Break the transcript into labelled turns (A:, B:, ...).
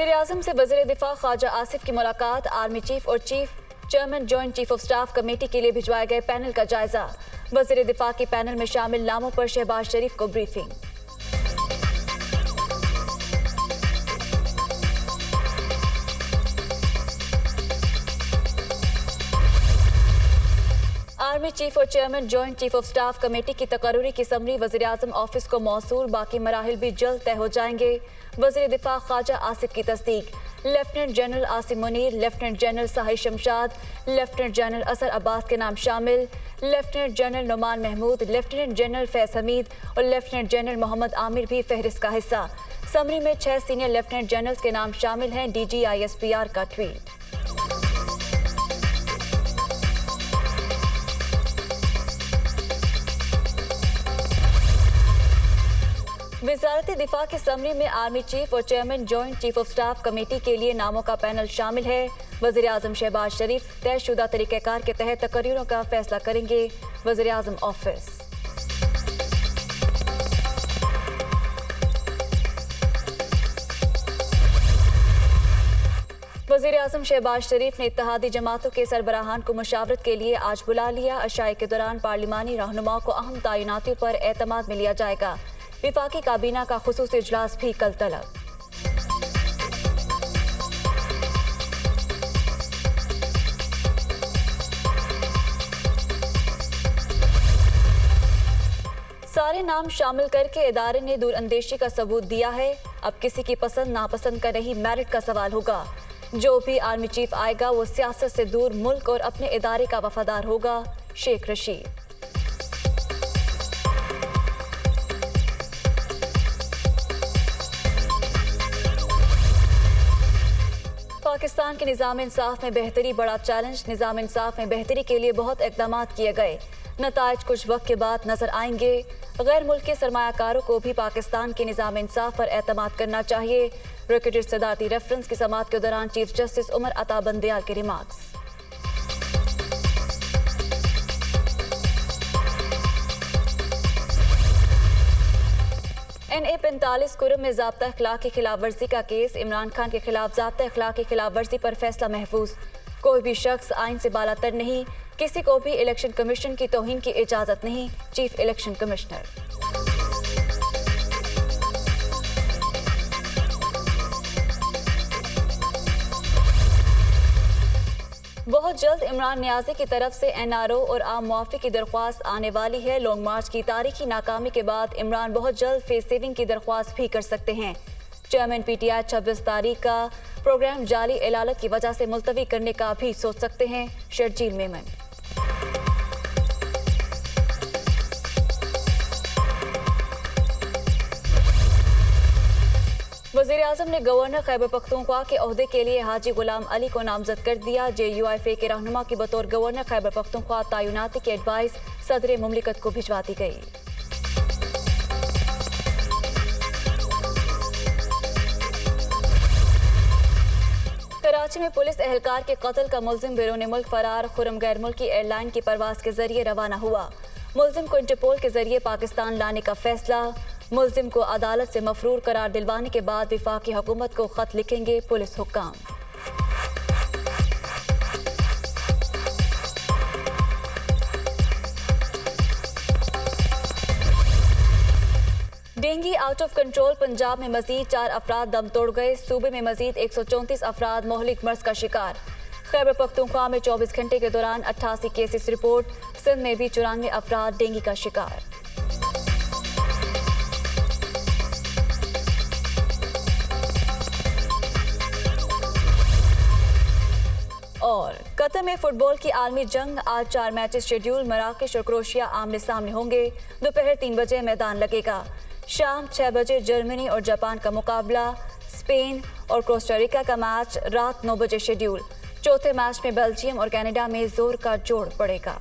A: वज़ीर-ए-आज़म से वज़ीर दिफा ख्वाजा आसिफ की मुलाकात। आर्मी चीफ और chairman joint chief of staff committee के लिए भिजवाए गए पैनल का जायजा। वज़ीर दिफा के पैनल में शामिल नामों पर शहबाज शरीफ को ब्रीफिंग। आर्मी चीफ और chairman joint chief of staff committee की तकर्री की समरी वज़ीर-ए-आज़म ऑफिस को मौसूल। बाकी मराहिल भी जल्द तय हो जाएंगे। वज़ीर दिफा ख्वाजा आसिफ की तस्दीक। Lieutenant general Asim Munir, lieutenant general Sahil Shamshad, lieutenant general Asar Abbas के नाम शामिल। Lieutenant general Numan Mahmood, lieutenant general Faiz Hameed और लेफ्टिनेंट जनरल मोहम्मद आमिर भी फहरिस्त का हिस्सा। समरी में 6 सीनियर लेफ्टिनेंट जनरल्स के नाम शामिल हैं। DGISPR का ट्वीट। वज़ारत दिफा की समरी में आर्मी चीफ और chairman joint chief of staff committee के लिए नामों का पैनल शामिल है। वज़ीर-ए-आज़म शहबाज शरीफ तयशुदा तरीक़ाकार के तहत तकरीरों का फैसला करेंगे। वज़ीर-ए-आज़म ऑफिस। वज़ीर-ए-आज़म शहबाज शरीफ ने इत्तेहादी जमातों के सरबराहान को मुशावरत के लिए आज बुला लिया। अशाई के दौरान पार्लिमानी रहनुमाओं को अहम तैनातियों पर एतमाद में लिया जाएगा। विफाकी काबीना का खुसूसी इजलास भी कल तलब। सारे नाम शामिल करके इदारे ने दूरअंदेशी का सबूत दिया है। अब किसी की पसंद नापसंद का नहीं, मेरिट का सवाल होगा। जो भी आर्मी चीफ आएगा वो सियासत से दूर, मुल्क और अपने इदारे का वफादार होगा। शेख रशीद। पाकिस्तान के निज़ाम इंसाफ में बेहतरी बड़ा चैलेंज। निज़ाम इंसाफ में बेहतरी के लिए बहुत इक़दाम किए गए। नताइज कुछ वक्त के बाद नजर आएंगे। गैर मुल्की सरमायाकारों को भी पाकिस्तान के निज़ाम इंसाफ पर एतमाद करना चाहिए। रिकॉर्डेड सदारती रेफरेंस की समाअत के दौरान चीफ जस्टिस उमर अता बंदयाल के रिमार्क्स। NA 45 कुरम में ज़ाब्ता अखलाक की खिलाफ वर्जी का केस। इमरान खान के खिलाफ ज़ाब्ता अखलाक की खिलाफ वर्जी पर फैसला महफूज। कोई भी शख्स आइन से बालातर नहीं, किसी को भी इलेक्शन कमीशन की तौहीन की इजाज़त नहीं। Chief election commissioner. बहुत जल्द इमरान नियाज़ी की तरफ से NRO और आम मुआफ़ी की दरख्वास्त आने वाली है। लॉन्ग मार्च की तारीखी नाकामी के बाद इमरान बहुत जल्द फेस सेविंग की दरख्वास्त भी कर सकते हैं। चेयरमैन PTI 26 तारीख का प्रोग्राम जाली इलालत की वजह से मुलतवी करने का भी सोच सकते हैं। शर्जील मेमन। वज़ीर-ए-आज़म ने गवर्नर खैबर पख्तूनख्वा के ओहदे के लिए हाजी गुलाम अली को नामजद कर दिया। JUIFA के रहनुमा की बतौर गवर्नर खैबर पख्तूनख्वा तैनाती की एडवाइस सदर मुमलिकत को भिजवा दी गई। कराची में पुलिस एहलकार के कत्ल का मुल्जिम बैरून मुल्क फरार। खुरम गैर मुल्की एयरलाइन की परवाज के जरिए रवाना हुआ। मुल्जिम को इंटरपोल के जरिए पाकिस्तान लाने का फैसला। मुल्जिम को अदालत से मफरूर करार दिलवाने के बाद वफाकी हुकूमत को खत लिखेंगे पुलिस हुक्काम। Dengue out of control. Punjab में मजीद 4 अफराद दम तोड़ गए। सूबे में मजीद 134 अफराद मोहलिक मर्ज का शिकार। खैबर पख्तूनख्वा में 24 घंटे के दौरान 88 केसेस रिपोर्ट। सिंध में भी 94 अफराद डेंगू का शिकार। और कतर में फुटबॉल की आलमी जंग। आज 4 मैचेस शेड्यूल। मराकश और क्रोएशिया आमने सामने होंगे। दोपहर 3 बजे मैदान लगेगा। शाम 6 बजे जर्मनी और जापान का मुकाबला। स्पेन और कोस्टारिका का मैच रात 9 बजे शेड्यूल। चौथे मैच में बेल्जियम और कनाडा में जोर का जोड़ पड़ेगा।